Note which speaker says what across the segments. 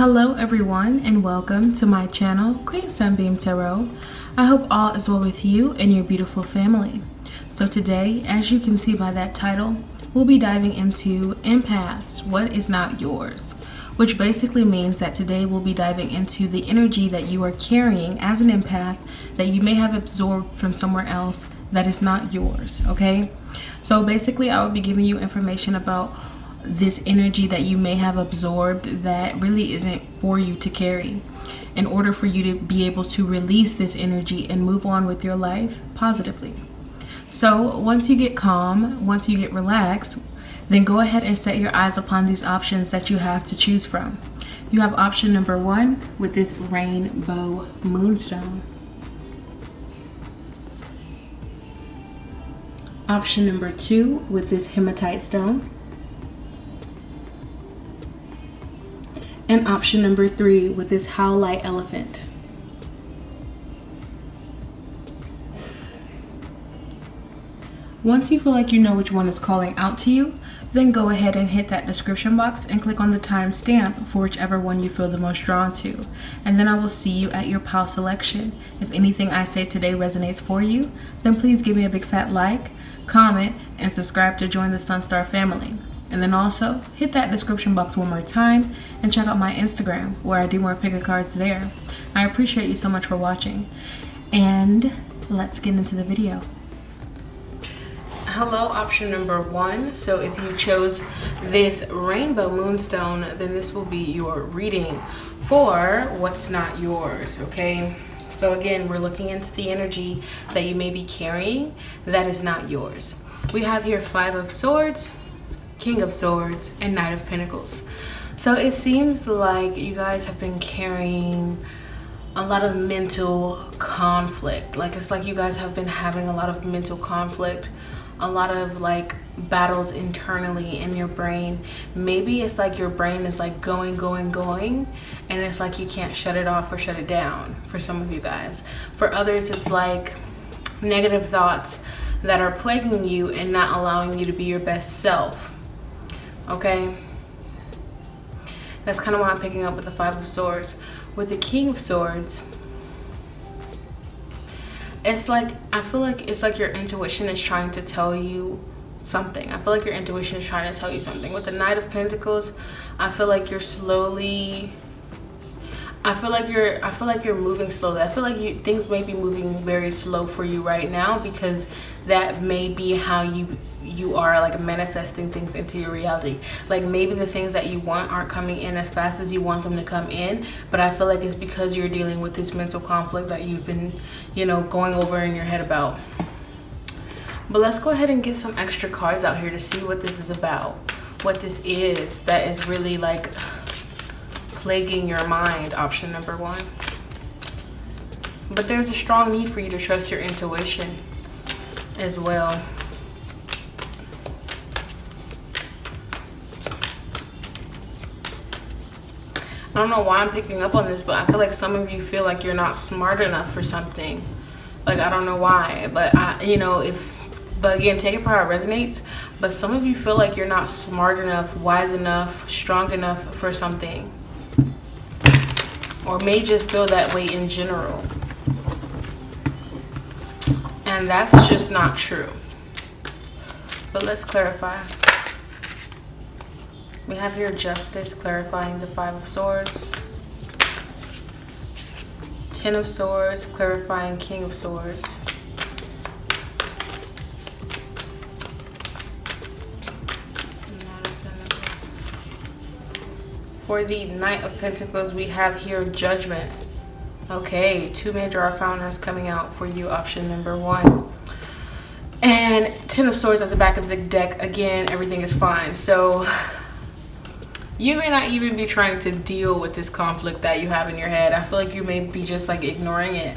Speaker 1: Hello everyone and welcome to my channel, QueenSunbeamTarot. I hope all is well with you and your beautiful family. So today, as you can see by that title, we'll be diving into Empaths, what is not yours, which basically means that today we'll be diving into the energy that you are carrying as an empath that you may have absorbed from somewhere else that is not yours, okay? So basically I will be giving you information about this energy that you may have absorbed that really isn't for you to carry, in order for you to be able to release this energy and move on with your life positively. So once you get calm, once you get relaxed, then go ahead and set your eyes upon these options that you have to choose from. You have option number 1 with this rainbow moonstone. Option number 2 with this hematite stone. And option number 3 with this howlite elephant. Once you feel like you know which one is calling out to you, then go ahead and hit that description box and click on the timestamp for whichever one you feel the most drawn to. And then I will see you at your pile selection. If anything I say today resonates for you, then please give me a big fat like, comment, and subscribe to join the Sunstar family. And then also hit that description box one more time and check out my Instagram where I do more pick of cards there. I appreciate you so much for watching. And let's get into the video. Hello, option number 1. So if you chose this rainbow moonstone, then this will be your reading for what's not yours, okay? So again, we're looking into the energy that you may be carrying that is not yours. We have here 5 of Swords, King of Swords, and Knight of Pentacles. So it seems like you guys have been carrying a lot of mental conflict. Like it's like you guys have been having a lot of mental conflict, a lot of like battles internally in your brain. Maybe it's like your brain is like going, and it's like you can't shut it off or shut it down for some of you guys. For others, it's like negative thoughts that are plaguing you and not allowing you to be your best self. Okay, that's kind of what I'm picking up with the 5 of Swords. With the King of Swords, it's like, I feel like it's like your intuition is trying to tell you something. I feel like your intuition is trying to tell you something. With the Knight of Pentacles, I feel like you're slowly, I feel like you're moving slowly. I feel like things may be moving very slow for you right now, because that may be how you are like manifesting things into your reality. Like maybe the things that you want aren't coming in as fast as you want them to come in, but I feel like it's because you're dealing with this mental conflict that you've been, you know, going over in your head about. But let's go ahead and get some extra cards out here to see what this is about, what this is that is really like plaguing your mind, option number 1. But there's a strong need for you to trust your intuition as well. I don't know why I'm picking up on this, but I feel like some of you feel like you're not smart enough for something. Like, I don't know why, but but again, take it for how it resonates. But some of you feel like you're not smart enough, wise enough, strong enough for something. Or may just feel that way in general. And that's just not true. But let's clarify. We have here Justice, clarifying the 5 of Swords. 10 of Swords, clarifying King of Swords. For the Knight of Pentacles, we have here Judgment. Okay, 2 major arcana coming out for you, option number 1. And 10 of Swords at the back of the deck. Again, everything is fine. So you may not even be trying to deal with this conflict that you have in your head. I feel like you may be just like ignoring it.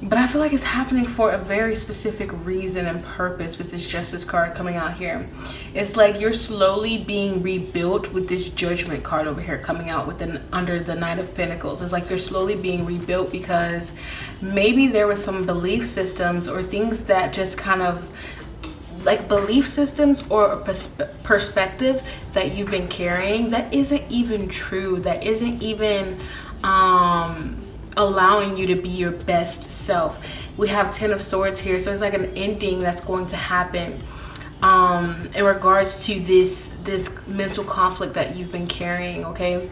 Speaker 1: But I feel like it's happening for a very specific reason and purpose with this Justice card coming out here. It's like you're slowly being rebuilt with this Judgment card over here coming out with under the Knight of Pentacles. It's like you're slowly being rebuilt because maybe there was some belief systems or things that just kind of like belief systems or perspective that you've been carrying that isn't even true, that isn't even allowing you to be your best self. We have 10 of Swords here, so it's like an ending that's going to happen in regards to this mental conflict that you've been carrying. Okay,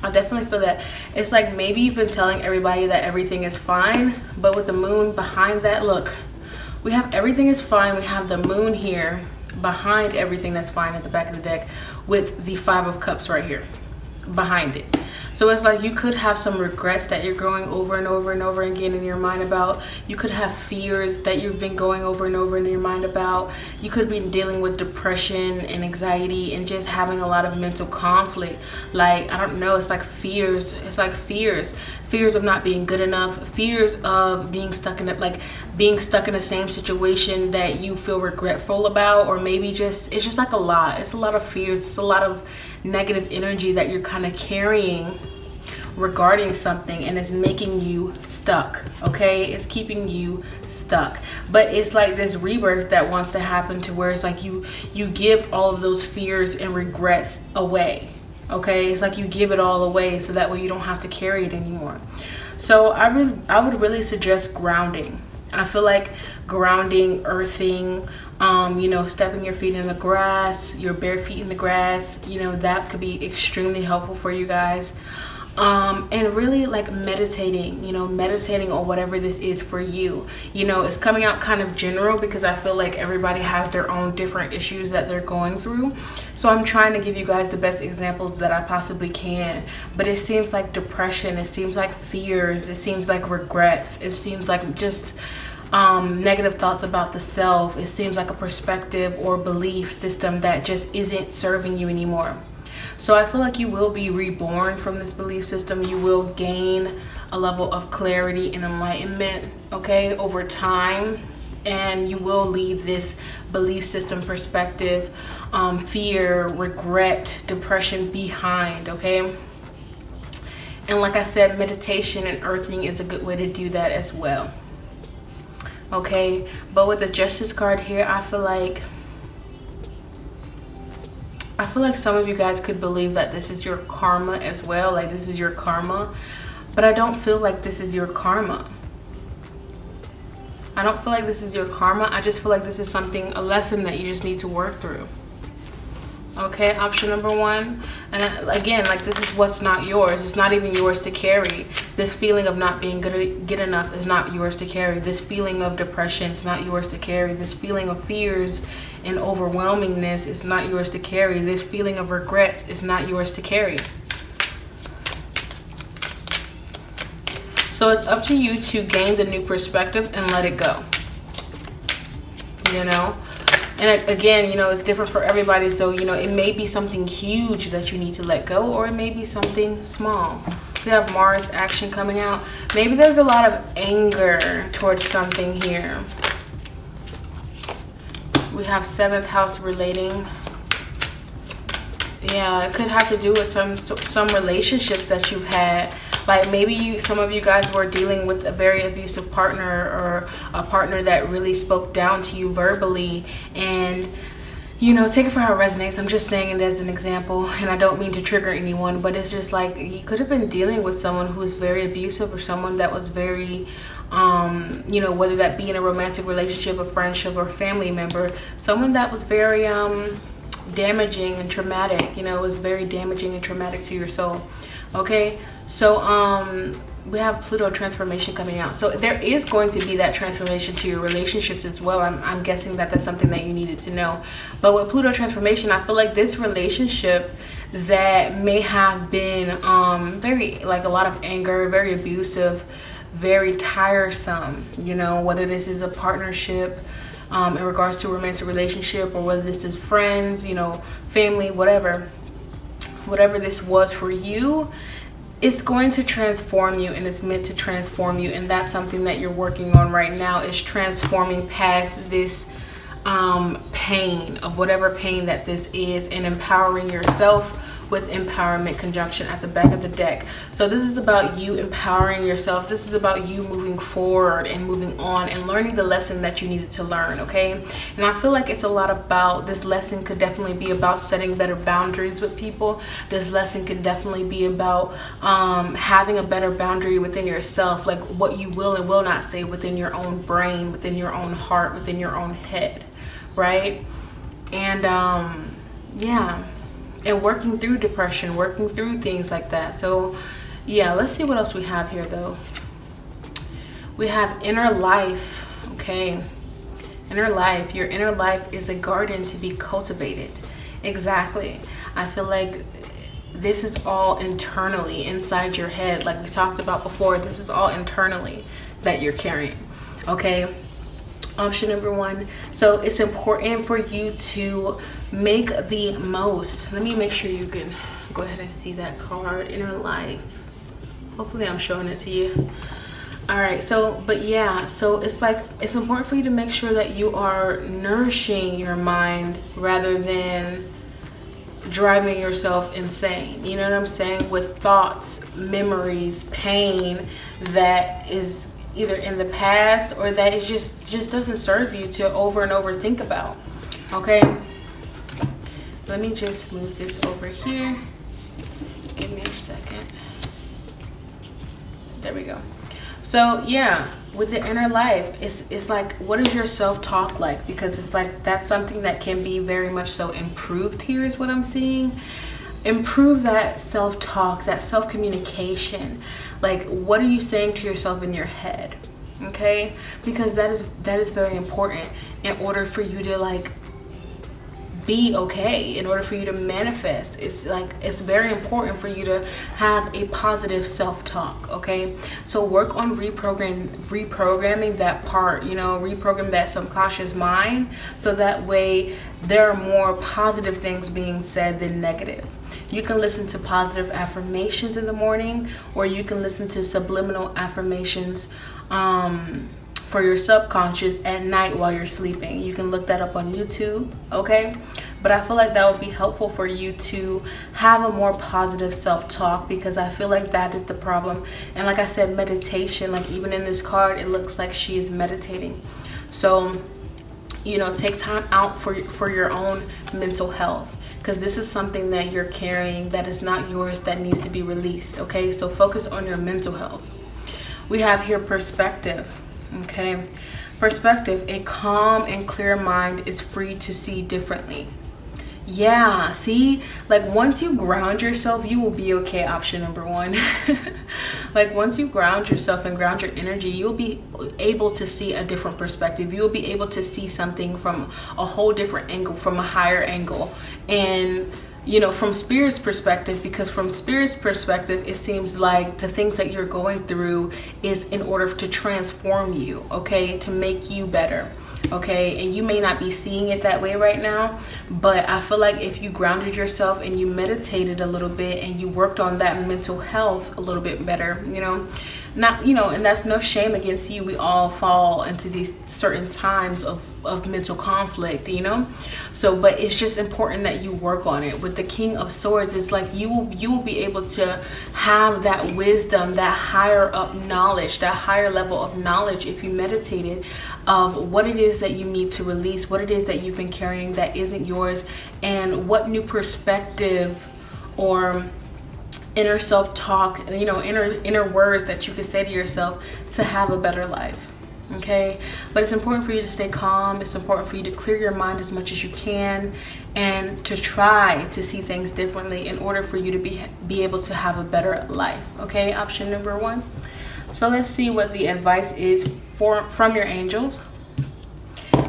Speaker 1: I definitely feel that it's like maybe you've been telling everybody that everything is fine, but with the moon behind that, look, we have everything is fine. We have the moon here behind everything that's fine at the back of the deck with the 5 of Cups right here behind it. So it's like you could have some regrets that you're going over and over and over again in your mind about. You could have fears that you've been going over and over in your mind about. You could be dealing with depression and anxiety and just having a lot of mental conflict. Like, I don't know, it's like fears. It's like fears of not being good enough, fears of being stuck in the same situation that you feel regretful about, or maybe it's just like a lot. It's a lot of fears. It's a lot of negative energy that you're kind of carrying regarding something, and it's making you stuck. Okay, it's keeping you stuck. But it's like this rebirth that wants to happen, to where it's like you give all of those fears and regrets away. Okay, it's like you give it all away so that way you don't have to carry it anymore. So I would really suggest grounding. I feel like grounding, earthing, stepping your feet in the grass, your bare feet in the grass, that could be extremely helpful for you guys. And really like meditating on whatever this is for you. It's coming out kind of general because I feel like everybody has their own different issues that they're going through. So I'm trying to give you guys the best examples that I possibly can. But it seems like depression, it seems like fears, it seems like regrets, it seems like just negative thoughts about the self. It seems like a perspective or belief system that just isn't serving you anymore. So I feel like you will be reborn from this belief system. You will gain a level of clarity and enlightenment, okay, over time. And you will leave this belief system, perspective, fear, regret, depression behind, okay? And like I said, meditation and earthing is a good way to do that as well. Okay, but with the Justice card here, I feel like some of you guys could believe that this is your karma as well. Like, this is your karma. But I don't feel like this is your karma. I don't feel like this is your karma. I just feel like this is a lesson that you just need to work through. Okay, option number 1. And again, like, this is what's not yours. It's not even yours to carry. This feeling of not being good enough is not yours to carry. This feeling of depression is not yours to carry. This feeling of fears and overwhelmingness is not yours to carry. This feeling of regrets is not yours to carry. So it's up to you to gain the new perspective and let it go. And again, it's different for everybody. So, it may be something huge that you need to let go, or it may be something small. We have Mars action coming out. Maybe there's a lot of anger towards something here. We have 7th house relating. Yeah, it could have to do with some relationships that you've had. Like, maybe some of you guys were dealing with a very abusive partner, or a partner that really spoke down to you verbally. And, take it for how it resonates. I'm just saying it as an example, and I don't mean to trigger anyone, but it's just like you could have been dealing with someone who was very abusive, or someone that was very, whether that be in a romantic relationship, a friendship, or family member, someone that was very damaging and traumatic. It was very damaging and traumatic to your soul. Okay, so we have Pluto transformation coming out. So there is going to be that transformation to your relationships as well. I'm guessing that that's something that you needed to know. But with Pluto transformation, I feel like this relationship that may have been very, like, a lot of anger, very abusive, very tiresome, whether this is a partnership in regards to a romantic relationship, or whether this is friends, family, whatever this was for you, it's going to transform you, and it's meant to transform you. And that's something that you're working on right now, is transforming past this pain, of whatever pain that this is, and empowering yourself with empowerment conjunction at the back of the deck. So this is about you empowering yourself. This is about you moving forward and moving on and learning the lesson that you needed to learn, okay? And I feel like it's a lot about, this lesson could definitely be about setting better boundaries with people. This lesson could definitely be about having a better boundary within yourself, like what you will and will not say within your own brain, within your own heart, within your own head, right? And yeah, and working through depression, working through things like that. So yeah, let's see what else we have here though. We have inner life, okay? Inner life. Your inner life is a garden to be cultivated. Exactly. I feel like this is all internally inside your head, like we talked about before. This is all internally that you're carrying, okay? Option number 1. So it's important for you to make the most. Let me make sure you can go ahead and see that card, inner life. Hopefully I'm showing it to you. All right, so but yeah, so it's like it's important for you to make sure that you are nourishing your mind rather than driving yourself insane. You know what I'm saying? With thoughts, memories, pain that is either in the past or that is just doesn't serve you to over and over think about. Okay, let me just move this over here. Give me a second. There we go. So yeah, with the inner life, it's like, what is your self-talk like? Because it's like that's something that can be very much so improved here is what I'm seeing. Improve that self-talk, that self-communication. Like, what are you saying to yourself in your head? Okay, because that is very important in order for you to like be okay, in order for you to manifest. It's like it's very important for you to have a positive self-talk. Okay, so work on reprogramming that part, you know, reprogram that subconscious mind, so that way there are more positive things being said than negative. You can listen to positive affirmations in the morning, or you can listen to subliminal affirmations for your subconscious at night while you're sleeping. You can look that up on YouTube, okay? But I feel like that would be helpful for you to have a more positive self-talk, because I feel like that is the problem. And like I said, meditation, like even in this card, it looks like she is meditating. So, you know, take time out for your own mental health, because this is something that you're carrying that is not yours, that needs to be released, okay? So focus on your mental health. We have here perspective. Okay, perspective. A calm and clear mind is free to see differently. Yeah, see, like once you ground yourself, you will be okay. Option number 1. Like once you ground yourself and ground your energy, you'll be able to see a different perspective. You'll be able to see something from a whole different angle, from a higher angle. And you know, from spirit's perspective, because from spirit's perspective, it seems like the things that you're going through is in order to transform you, okay, to make you better, okay? And you may not be seeing it that way right now, but I feel like if you grounded yourself and you meditated a little bit and you worked on that mental health a little bit better, you know, not, you know, and that's no shame against you. We all fall into these certain times of mental conflict, you know. So but it's just important that you work on it. With the King of Swords, it's like you will be able to have that wisdom, that higher up knowledge, that higher level of knowledge, if you meditated, of what it is that you need to release, what it is that you've been carrying that isn't yours, and what new perspective or inner self-talk, you know, inner words that you can say to yourself to have a better life. Okay, but it's important for you to stay calm. It's important for you to clear your mind as much as you can, and to try to see things differently in order for you to be able to have a better life. Okay, option number 1. So let's see what the advice is from your angels.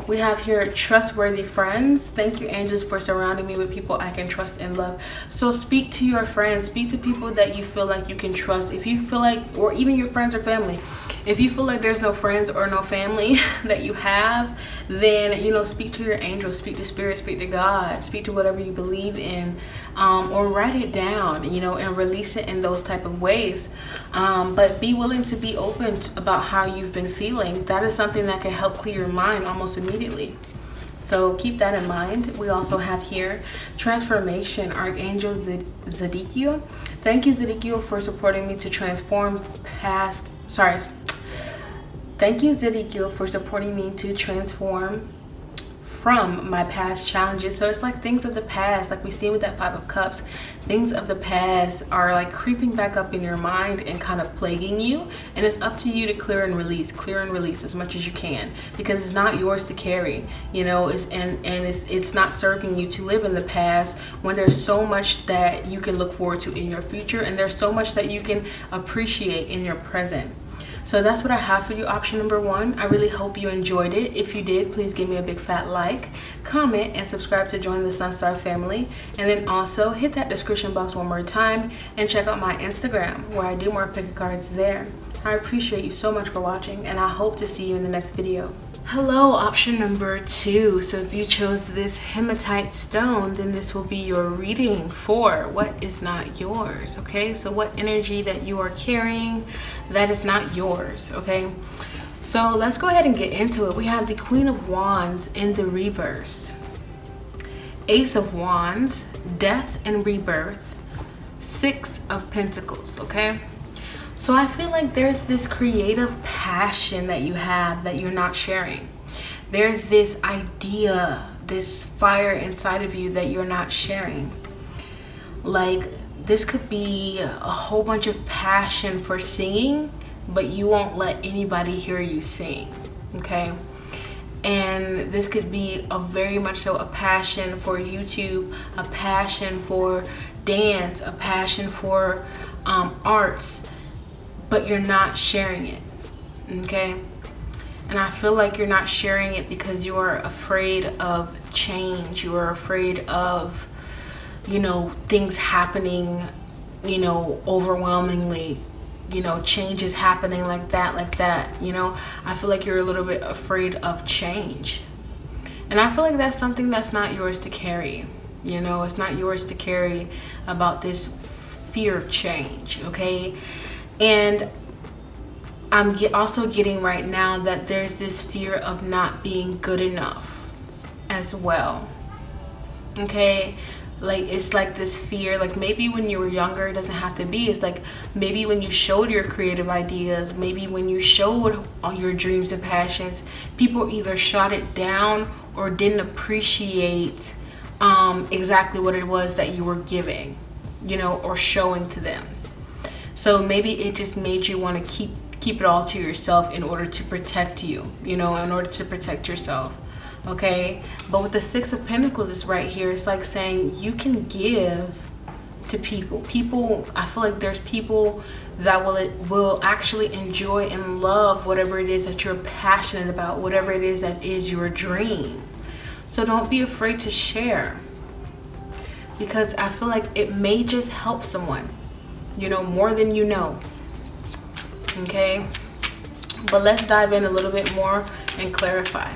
Speaker 1: We have here trustworthy friends. Thank you, angels, for surrounding me with people I can trust and love. So speak to your friends. Speak to people that you feel like you can trust. If you feel like, or even your friends or family, if you feel like there's no friends or no family that you have, then, you know, speak to your angels, speak to spirit, speak to God, speak to whatever you believe in, or write it down, you know, and release it in those type of ways. But be willing to be open about how you've been feeling. That is something that can help clear your mind almost immediately. So keep that in mind. We also have here transformation, Archangel Zedekiel. Thank you, Zedekiel, for supporting me to transform past. Thank you, Zedekiel, for supporting me to transform from my past challenges. So it's like things of the past, like we see with that 5 of Cups, things of the past are like creeping back up in your mind and kind of plaguing you, and it's up to you to clear and release as much as you can, because it's not yours to carry, you know. It's not serving you to live in the past when there's so much that you can look forward to in your future, and there's so much that you can appreciate in your present. So that's what I have for you, option number 1. I really hope you enjoyed it. If you did, please give me a big fat like, comment, and subscribe to join the Sunstar family. And then also hit that description box one more time and check out my Instagram, where I do more pick cards there. I appreciate you so much for watching, and I hope to see you in the next video. Hello, option number 2. So if you chose this hematite stone, then this will be your reading for what is not yours, okay? So what energy that you are carrying that is not yours, okay? So let's go ahead and get into it. We have the Queen of Wands in the reverse, Ace of Wands, Death and Rebirth, 6 of Pentacles, okay? So I feel like there's this creative passion that you have that you're not sharing. There's this idea, this fire inside of you that you're not sharing. Like, this could be a whole bunch of passion for singing, but you won't let anybody hear you sing, okay? And this could be a very much so a passion for YouTube, a passion for dance, a passion for arts, but you're not sharing it, okay? And I feel like you're not sharing it because you are afraid of change. You are afraid of, you know, things happening, you know, overwhelmingly, you know, changes happening like that, you know. I feel like you're a little bit afraid of change. And I feel like that's something that's not yours to carry, you know. It's not yours to carry about this fear of change, okay? And I'm also getting right now that there's this fear of not being good enough as well, okay? Like, it's like this fear, like maybe when you were younger, it doesn't have to be, it's like maybe when you showed your creative ideas, maybe when you showed all your dreams and passions, people either shot it down or didn't appreciate exactly what it was that you were giving, you know, or showing to them. So maybe it just made you want to keep it all to yourself in order to protect you, you know, in order to protect yourself, okay? But with the 6 of Pentacles, it's right here. It's like saying you can give to people. I feel like there's people that will actually enjoy and love whatever it is that you're passionate about, whatever it is that is your dream. So don't be afraid to share, because I feel like it may just help someone, you know, more than you know, okay? But let's dive in a little bit more and clarify.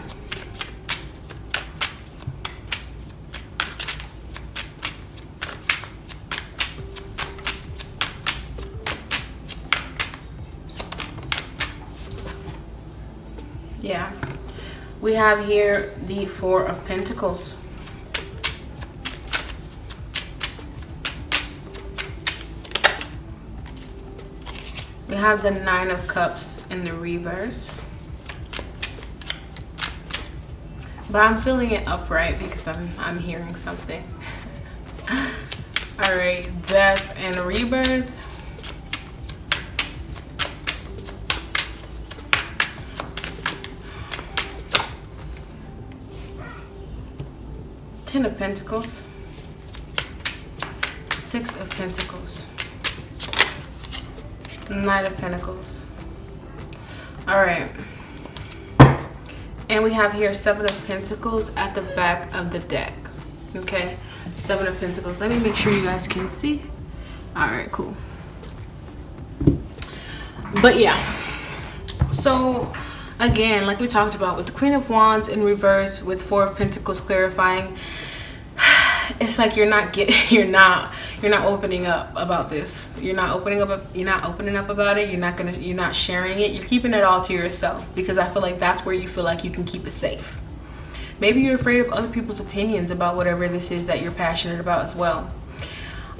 Speaker 1: Yeah, we have here the 4 of Pentacles. We have the 9 of Cups in the reverse. But I'm feeling it upright because I'm hearing something. All right, Death and Rebirth. Ten of Pentacles. 6 of Pentacles. Knight of Pentacles. All right, and we have here 7 of Pentacles at the back of the deck, okay? 7 of Pentacles. Let me make sure you guys can see. All right, cool. But yeah, so again, like we talked about with the Queen of Wands in reverse with 4 of Pentacles clarifying, it's like you're not opening up about this. You're not opening up about it. You're not sharing it. You're keeping it all to yourself, because I feel like that's where you feel like you can keep it safe. Maybe you're afraid of other people's opinions about whatever this is that you're passionate about as well.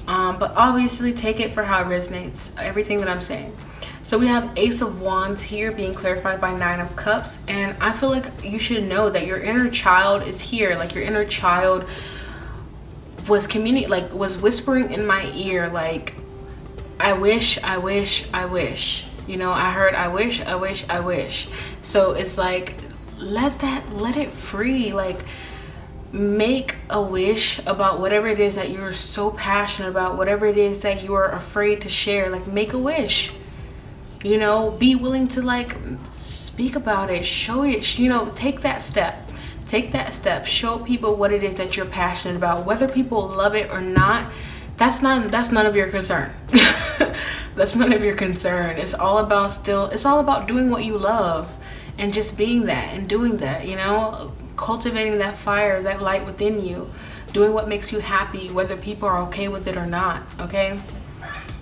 Speaker 1: But obviously take it for how it resonates, everything that I'm saying. So we have Ace of Wands here being clarified by Nine of Cups. And I feel like you should know that your inner child is here. Like your inner child was was whispering in my ear, like, I wish, I wish, I wish. You know, I heard, I wish, I wish, I wish. So it's like, let it free. Like, make a wish about whatever it is that you're so passionate about, whatever it is that you are afraid to share. Like, make a wish. You know, be willing to like speak about it, show it, you know, take that step. Take that step. Show people what it is that you're passionate about. Whether people love it or not, that's none of your concern. That's none of your concern. It's all about doing what you love and just being that and doing that, you know, cultivating that fire, that light within you, doing what makes you happy, whether people are okay with it or not, okay?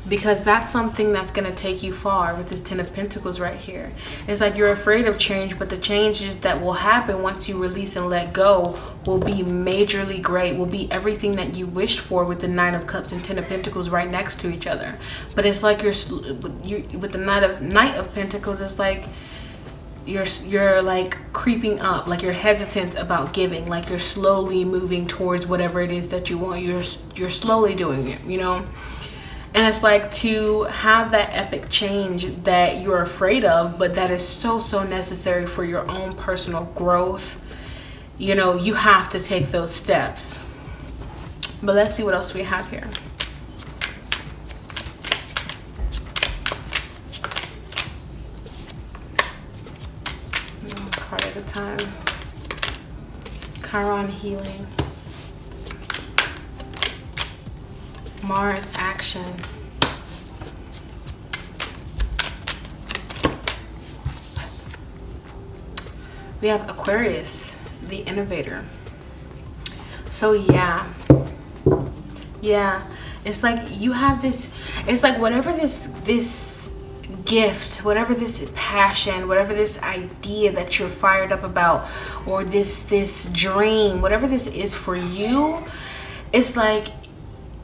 Speaker 1: Because that's something that's going to take you far with this Ten of Pentacles right here. It's like you're afraid of change, but the changes that will happen once you release and let go will be majorly great, will be everything that you wished for, with the Nine of Cups and Ten of Pentacles right next to each other. But it's like you're with the Knight of Pentacles, it's like you're like creeping up, like you're hesitant about giving, like you're slowly moving towards whatever it is that you want. You're slowly doing it, you know. And it's like to have that epic change that you're afraid of, but that is so necessary for your own personal growth. You know, you have to take those steps. But let's see what else we have here. Card at a time. Chiron healing. Mars action. We have Aquarius, the innovator. So yeah, it's like you have this, it's like whatever this gift, whatever this passion, whatever this idea that you're fired up about, or this dream, whatever this is for you, it's like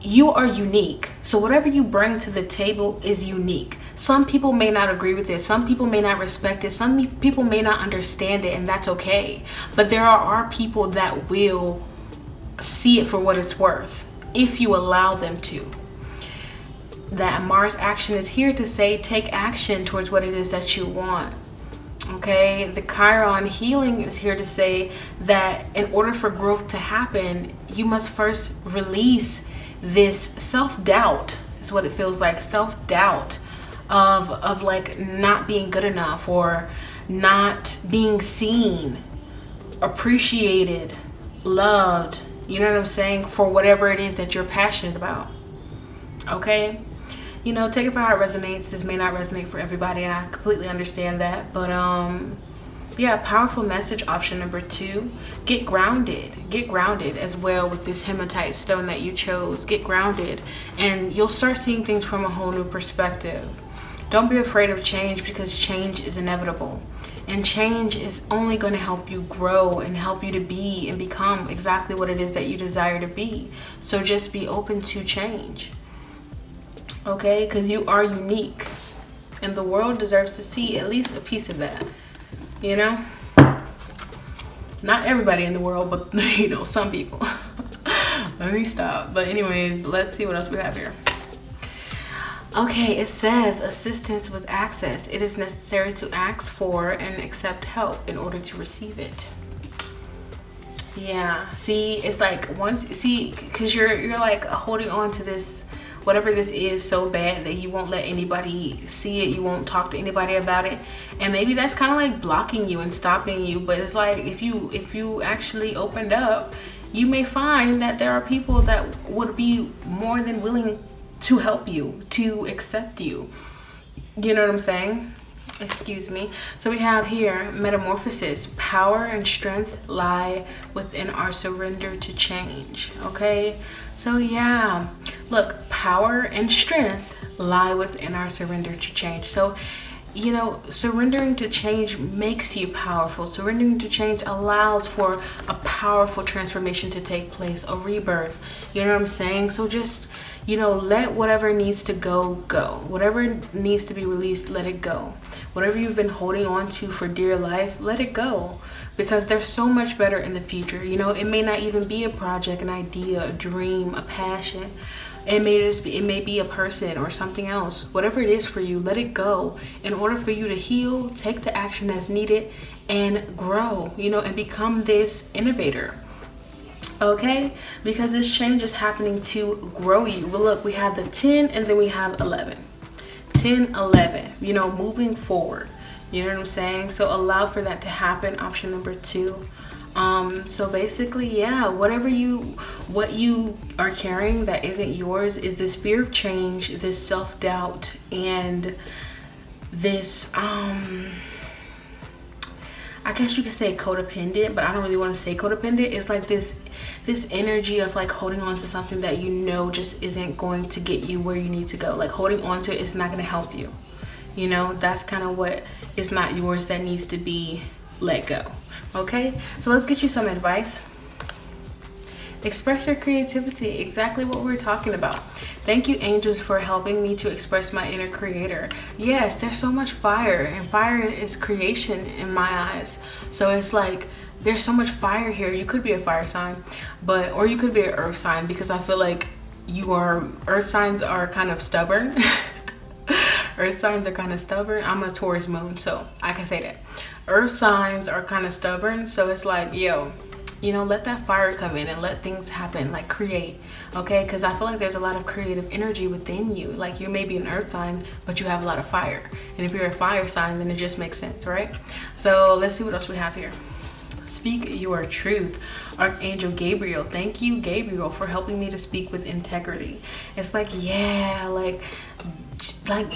Speaker 1: you are unique. So whatever you bring to the table is unique. Some people may not agree with it. Some people may not respect it. Some people may not understand it, and that's okay. But there are people that will see it for what it's worth if you allow them to. That Mars action is here to say take action towards what it is that you want. Okay, the Chiron healing is here to say that in order for growth to happen, you must first release this self-doubt, is what it feels like. Self-doubt of like not being good enough, or not being seen, appreciated, loved, you know what I'm saying, for whatever it is that you're passionate about. Okay, you know, take it for how it resonates. This may not resonate for everybody, and I completely understand that. But yeah, powerful message. Option number 2, get grounded as well with this hematite stone that you chose. Get grounded and you'll start seeing things from a whole new perspective. Don't be afraid of change, because change is inevitable, and change is only going to help you grow and help you to be and become exactly what it is that you desire to be. So just be open to change, okay? Because you are unique and the world deserves to see at least a piece of that. You know, not everybody in the world, but you know, some people. Let me stop. But anyways, let's see what else we have here. Okay, it says assistance with access. It is necessary to ask for and accept help in order to receive it. Yeah, see, it's like once, see, because you're like holding on to this, whatever this is, so bad that you won't let anybody see it. You won't talk to anybody about it, and maybe that's kind of like blocking you and stopping you. But it's like if you actually opened up, you may find that there are people that would be more than willing to help you, to accept you. You know what I'm saying? Excuse me. So we have here metamorphosis. Power and strength lie within our surrender to change. Okay, so yeah, look, power and strength lie within our surrender to change. So you know, surrendering to change makes you powerful. Surrendering to change allows for a powerful transformation to take place, a rebirth. You know what I'm saying? So just, you know, let whatever needs to go, go. Whatever needs to be released, let it go. Whatever you've been holding on to for dear life, let it go. Because there's so much better in the future. You know, it may not even be a project, an idea, a dream, a passion. It may be a person or something else. Whatever it is for you, let it go. In order for you to heal, take the action that's needed and grow, you know, and become this innovator. Okay? Because this change is happening to grow you. Well, look, we have the 10 and then we have 11. 10, 11, you know, moving forward. You know what I'm saying? So allow for that to happen. Option number 2. So basically, yeah, what you are carrying that isn't yours is this fear of change, this self-doubt, and this I guess you could say codependent, but I don't really want to say codependent. It's like this energy of like holding on to something that you know just isn't going to get you where you need to go. Like holding on to it is not going to help you. You know, that's kind of what is not yours that needs to be let go. Okay, so let's get you some advice. Express your creativity, exactly what we're talking about. Thank you, angels, for helping me to express my inner creator. Yes, there's so much fire, and fire is creation in my eyes. So it's like there's so much fire here. You could be a fire sign, or you could be an earth sign, because I feel like earth signs are kind of stubborn. Earth signs are kind of stubborn. I'm a Taurus moon, so I can say that. Earth signs are kind of stubborn, so it's like, yo, you know, let that fire come in and let things happen, like create, okay? Because I feel like there's a lot of creative energy within you. Like you may be an earth sign, but you have a lot of fire. And if you're a fire sign, then it just makes sense, right? So let's see what else we have here. Speak your truth. Archangel Gabriel. Thank you, Gabriel, for helping me to speak with integrity. It's like, yeah, like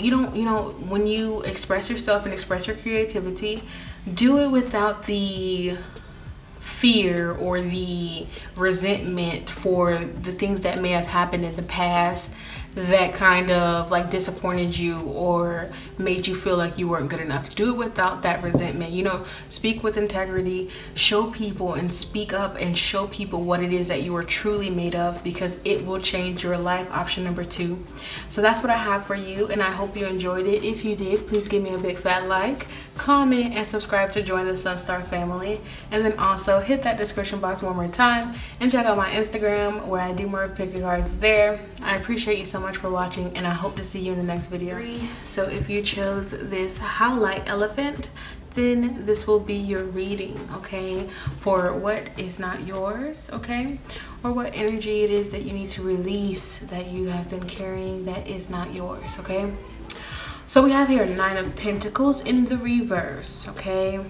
Speaker 1: you don't, you know, when you express yourself and express your creativity, do it without the fear or the resentment for the things that may have happened in the past that kind of like disappointed you or made you feel like you weren't good enough. Do it without that resentment. You know, speak with integrity, show people and speak up and show people what it is that you are truly made of, because it will change your life. Option number 2. So that's what I have for you, and I hope you enjoyed it. If you did, please give me a big fat like, comment, and subscribe to join the Sunstar family. And then also hit that description box one more time and check out my Instagram where I do more pick cards there. I appreciate you so much for watching, and I hope to see you in the next video. So if you chose this highlight elephant, then this will be your reading, okay, for what is not yours, okay, or what energy it is that you need to release that you have been carrying that is not yours, okay. So we have here 9 of Pentacles in the reverse, okay.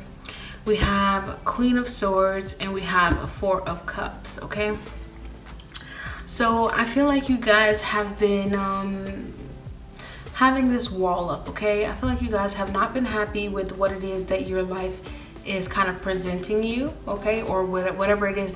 Speaker 1: We have Queen of Swords and we have 4 of Cups, okay. So I feel like you guys have been having this wall up, okay? I feel like you guys have not been happy with what it is that your life is kind of presenting you, okay? Or whatever it is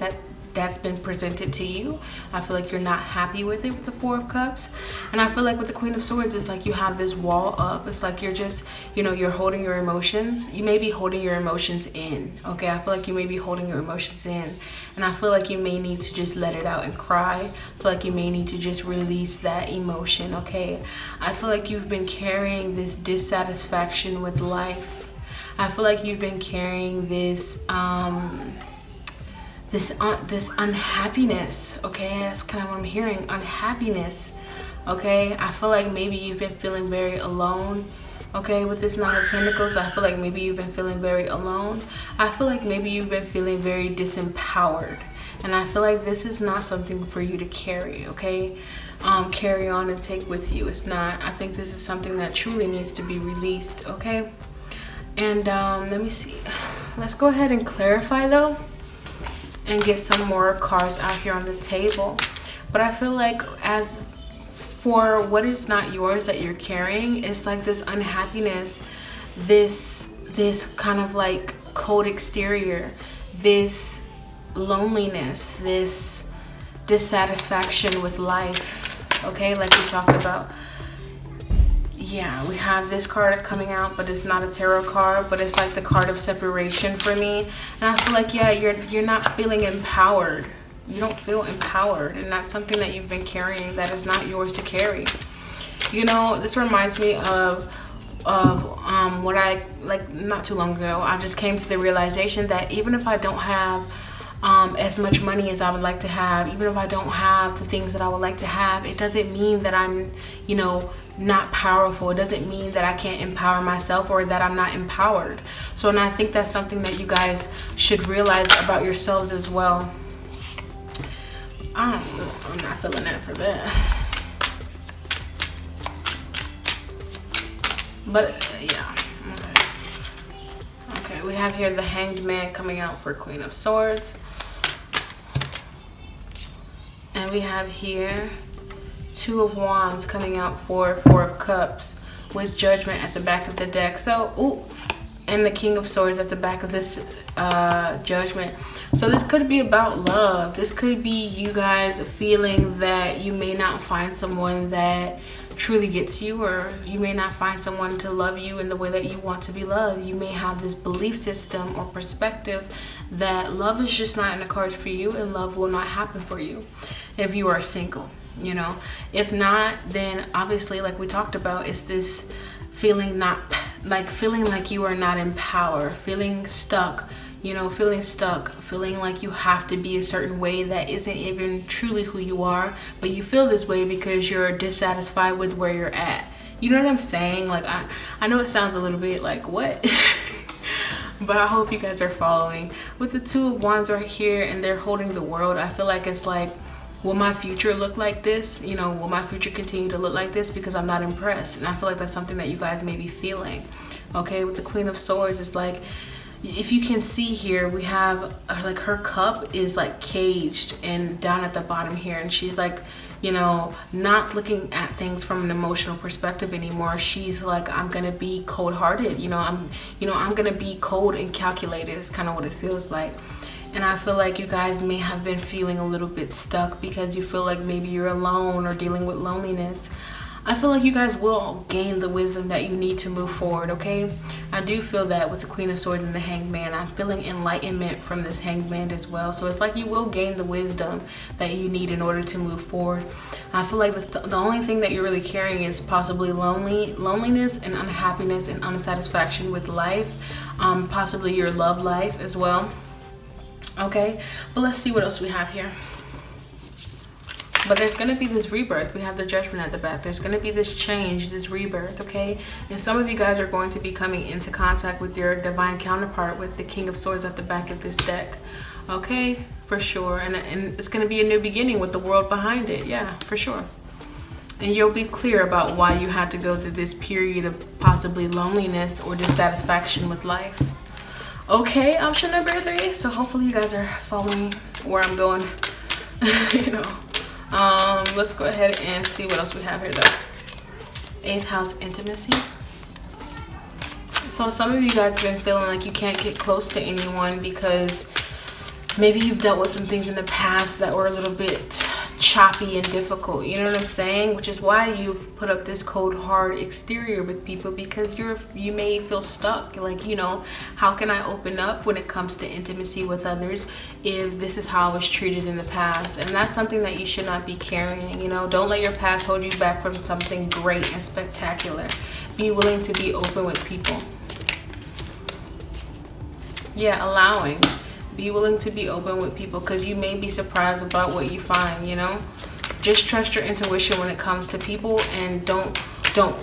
Speaker 1: that's been presented to you. I feel like you're not happy with it with the 4 of Cups. And I feel like with the Queen of Swords, it's like you have this wall up. It's like you're just, you know, you're holding your emotions. You may be holding your emotions in, okay? I feel like you may be holding your emotions in. And I feel like you may need to just let it out and cry. I feel like you may need to just release that emotion, okay? I feel like you've been carrying this dissatisfaction with life. I feel like you've been carrying this this unhappiness, okay? That's kind of what I'm hearing, unhappiness, okay? I feel like maybe you've been feeling very alone, okay, with this 9 of Pentacles. I feel like maybe you've been feeling very alone. I feel like maybe you've been feeling very disempowered, and I feel like this is not something for you to carry, okay? Carry on and take with you. It's not. I think this is something that truly needs to be released, okay? And let me see. Let's go ahead and clarify though, and get some more cards out here on the table. But I feel like as for what is not yours that you're carrying, it's like this unhappiness, this kind of like cold exterior, this loneliness, this dissatisfaction with life, okay, like we talked about. yeah, we have this card coming out, but it's not a tarot card, but it's like the card of separation for me. And I feel like, yeah, you're not feeling empowered. You don't feel empowered, and that's something that you've been carrying that is not yours to carry. You know, this reminds me of what I, like, not too long ago, I just came to the realization that even if I don't have as much money as I would like to have, even if I don't have the things that I would like to have, it doesn't mean that I'm, you know, not powerful. It doesn't mean that I can't empower myself or that I'm not empowered. So, and I think that's something that you guys should realize about yourselves as well. I'm not feeling that for that. But yeah, okay, we have here the Hanged Man coming out for Queen of Swords. And we have here Two of Wands coming out for Four of Cups with Judgment at the back of the deck. So, ooh, and the King of Swords at the back of this Judgment. So this could be about love. This could be you guys feeling that you may not find someone that truly gets you, or you may not find someone to love you in the way that you want to be loved. You may have this belief system or perspective that love is just not in the cards for you, and love will not happen for you if you are single, you know. If not, then obviously, like we talked about, it's this feeling feeling like you are not in power, feeling stuck, you know, feeling like you have to be a certain way that isn't even truly who you are, but you feel this way because you're dissatisfied with where you're at. You know what I'm saying? Like, I know it sounds a little bit like, what? But I hope you guys are following. With the Two of Wands right here, and they're holding the world, I feel like it's like, will my future look like this? You know, will my future continue to look like this? Because I'm not impressed. And I feel like that's something that you guys may be feeling. Okay, with the Queen of Swords, it's like, if you can see here, we have like her cup is like caged and down at the bottom here, and she's like, you know, not looking at things from an emotional perspective anymore. She's like, I'm gonna be cold-hearted, I'm gonna be cold and calculated. It's kind of what it feels like. And I feel like you guys may have been feeling a little bit stuck because you feel like maybe you're alone or dealing with loneliness. I feel like you guys will gain the wisdom that you need to move forward, okay? I do feel that with the Queen of Swords and the Hanged Man. I'm feeling enlightenment from this Hanged Man as well. So it's like you will gain the wisdom that you need in order to move forward. I feel like the only thing that you're really carrying is possibly loneliness and unhappiness and unsatisfaction with life, possibly your love life as well. Okay, but let's see what else we have here. But there's going to be this rebirth. We have the Judgment at the back. There's going to be this change, this rebirth, okay? And some of you guys are going to be coming into contact with your divine counterpart with the King of Swords at the back of this deck. Okay, for sure. And it's going to be a new beginning with the world behind it. Yeah, for sure. And you'll be clear about why you had to go through this period of possibly loneliness or dissatisfaction with life. Okay, option number 3. So hopefully you guys are following where I'm going, you know. Let's go ahead and see what else we have here though. 8th house, intimacy. So some of you guys have been feeling like you can't get close to anyone because maybe you've dealt with some things in the past that were a little bit choppy and difficult, you know what I'm saying? Which is why you've put up this cold hard exterior with people, because you may feel stuck, like, you know, how can I open up when it comes to intimacy with others if this is how I was treated in the past? And that's something that you should not be carrying, you know. Don't let your past hold you back from something great and spectacular. Be willing to be open with people. Yeah, allowing. Be willing to be open with people, because you may be surprised about what you find, you know. Just trust your intuition when it comes to people, and don't go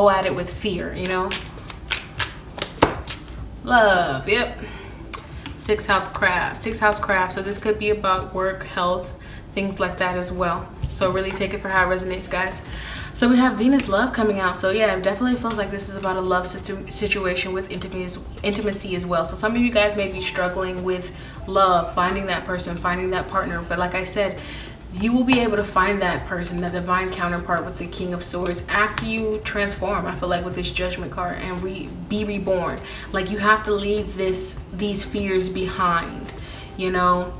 Speaker 1: at it with fear, you know. Love, yep. 6th house craft. So this could be about work, health, things like that as well. So really take it for how it resonates, guys. So we have Venus love coming out. So yeah, it definitely feels like this is about a love situation with intimacy as well. So some of you guys may be struggling with love, finding that person, finding that partner. But like I said, you will be able to find that person, the divine counterpart with the King of Swords, after you transform. I feel like with this Judgment card, and be reborn. Like you have to leave these fears behind, you know.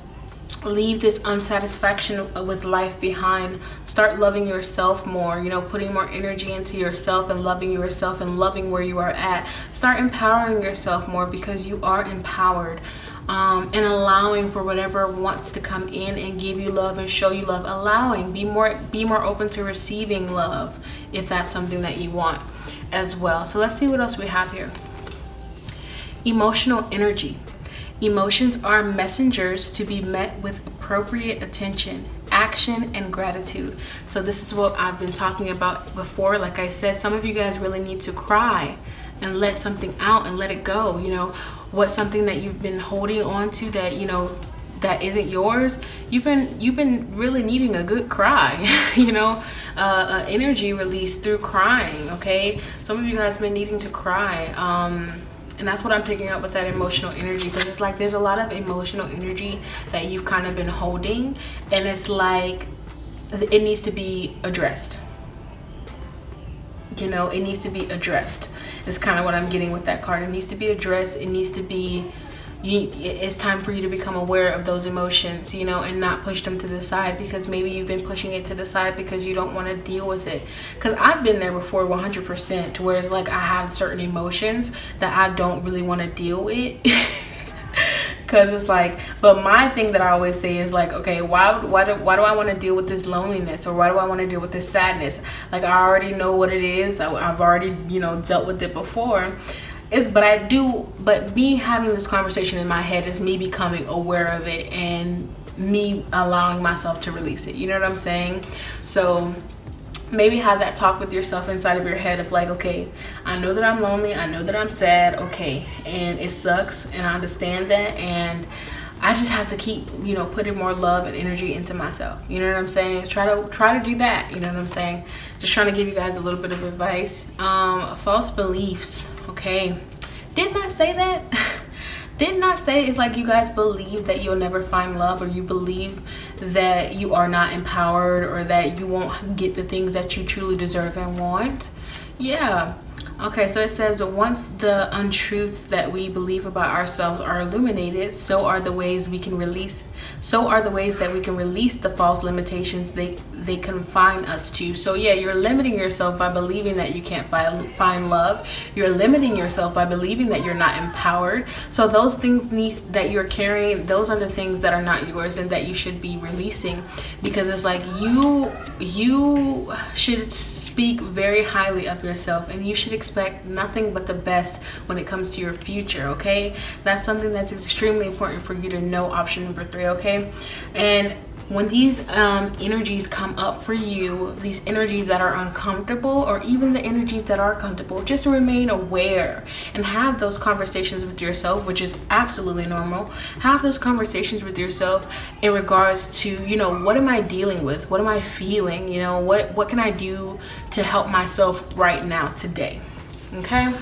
Speaker 1: leave this unsatisfaction with life behind. Start loving yourself more, you know, putting more energy into yourself and loving where you are at. Start empowering yourself more, because you are empowered, and allowing for whatever wants to come in and give you love and show you love. Allowing, be more open to receiving love if that's something that you want as well. So let's see what else we have here. Emotional energy. Emotions are messengers to be met with appropriate attention, action, and gratitude. So this is what I've been talking about before. Like I said, some of you guys really need to cry and let something out and let it go. You know, what's something that you've been holding on to that, you know, that isn't yours. You've been really needing a good cry, you know, energy release through crying. Okay, some of you guys been needing to cry. And that's what I'm picking up with that emotional energy, because it's like there's a lot of emotional energy that you've kind of been holding, and it's like it needs to be addressed. You know, it needs to be addressed. It's kind of what I'm getting with that card. It needs to be addressed. It needs to be, it's time for you to become aware of those emotions, you know, and not push them to the side, because maybe you've been pushing it to the side because you don't want to deal with it. Because I've been there before 100%, to where it's like I have certain emotions that I don't really want to deal with. Because it's like, but my thing that I always say is like, okay, why do I want to deal with this loneliness, or why do I want to deal with this sadness? Like, I already know what it is. I've already, you know, dealt with it before. But me having this conversation in my head is me becoming aware of it and me allowing myself to release it. You know what I'm saying? So maybe have that talk with yourself inside of your head of like, okay, I know that I'm lonely, I know that I'm sad, okay, and it sucks, and I understand that, and I just have to keep, you know, putting more love and energy into myself. You know what I'm saying? Try to do that. You know what I'm saying? Just trying to give you guys a little bit of advice. False beliefs. Okay. Didn't I say that? Didn't I say it's like you guys believe that you'll never find love, or you believe that you are not empowered, or that you won't get the things that you truly deserve and want? Yeah. Okay, so it says, once the untruths that we believe about ourselves are illuminated, so are the ways that we can release the false limitations they confine us to. So yeah, you're limiting yourself by believing that you can't find love. You're limiting yourself by believing that you're not empowered. So those things that you're carrying, those are the things that are not yours and that you should be releasing, because it's like you should speak very highly of yourself, and you should expect nothing but the best when it comes to your future. Okay, that's something that's extremely important for you to know. Option number 3. Okay, and when these energies come up for you, these energies that are uncomfortable, or even the energies that are comfortable, just remain aware and have those conversations with yourself, which is absolutely normal. Have those conversations with yourself in regards to, you know, what am I dealing with? What am I feeling? You know, what can I do to help myself right now, today? Okay.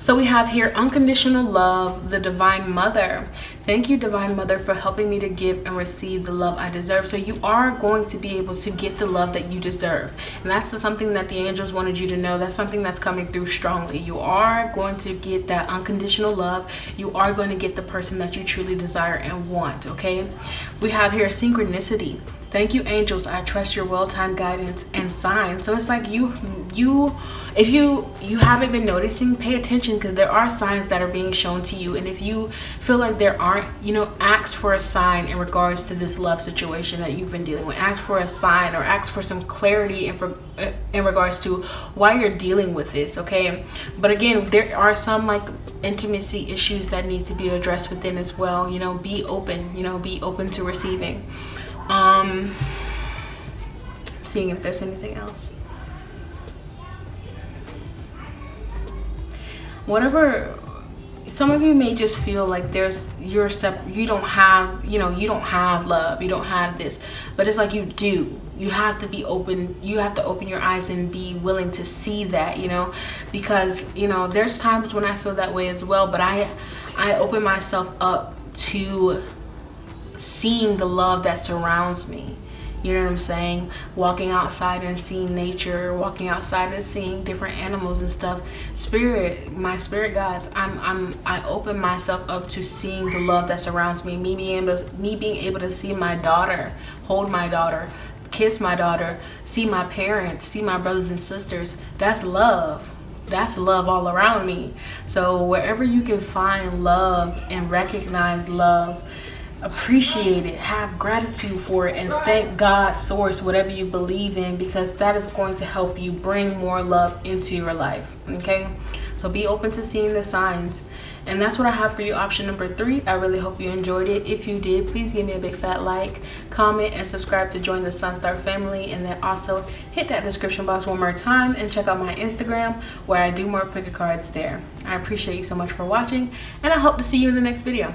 Speaker 1: So we have here unconditional love, the Divine Mother. Thank you, Divine Mother, for helping me to give and receive the love I deserve. So you are going to be able to get the love that you deserve. And that's something that the angels wanted you to know. That's something that's coming through strongly. You are going to get that unconditional love. You are going to get the person that you truly desire and want, okay? We have here synchronicity. Thank you, angels. I trust your well-timed guidance and signs. So it's like if you haven't been noticing, pay attention, because there are signs that are being shown to you. And if you feel like there aren't, you know, ask for a sign in regards to this love situation that you've been dealing with. Ask for a sign, or ask for some clarity in regards to why you're dealing with this, okay? But again, there are some like intimacy issues that need to be addressed within as well. You know, be open, you know, be open to receiving. Seeing if there's anything else. Whatever, some of you may just feel like you don't have love, you don't have this, but it's like you do. You have to be open. You have to open your eyes and be willing to see that, you know, because, you know, there's times when I feel that way as well, but I open myself up to seeing the love that surrounds me. You know what I'm saying? Walking outside and seeing nature, walking outside and seeing different animals and stuff. My spirit guides, I open myself up to seeing the love that surrounds me. Me being able to see my daughter, hold my daughter, kiss my daughter, see my parents, see my brothers and sisters. That's love. That's love all around me. So wherever you can find love and recognize love, appreciate it, have gratitude for it, and thank God, source, whatever you believe in, because that is going to help you bring more love into your life. Okay, so be open to seeing the signs. And that's what I have for you, option number 3. I really hope you enjoyed it. If you did, please give me a big fat like, comment, and subscribe to join the Sunstar family. And then also hit that description box one more time and check out my Instagram where I do more pick a cards there. I appreciate you so much for watching, and I hope to see you in the next video.